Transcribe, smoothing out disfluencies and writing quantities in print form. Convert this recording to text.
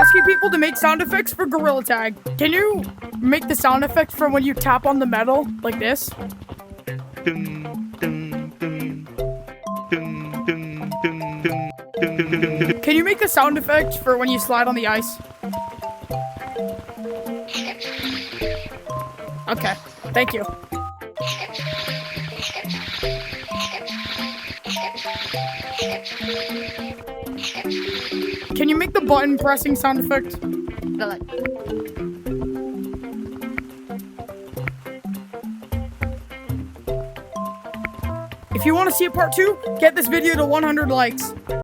asking people to make sound effects for Gorilla Tag. Can you make the sound effect for when you tap on the metal, like this? Dun, dun, dun. Dun, dun, dun, dun, dun, dun, dun. Can you make a sound effect for when you slide on the ice? Okay, thank you. Can you make the button pressing sound effect? If you want to see a part 2, get this video to 100 likes.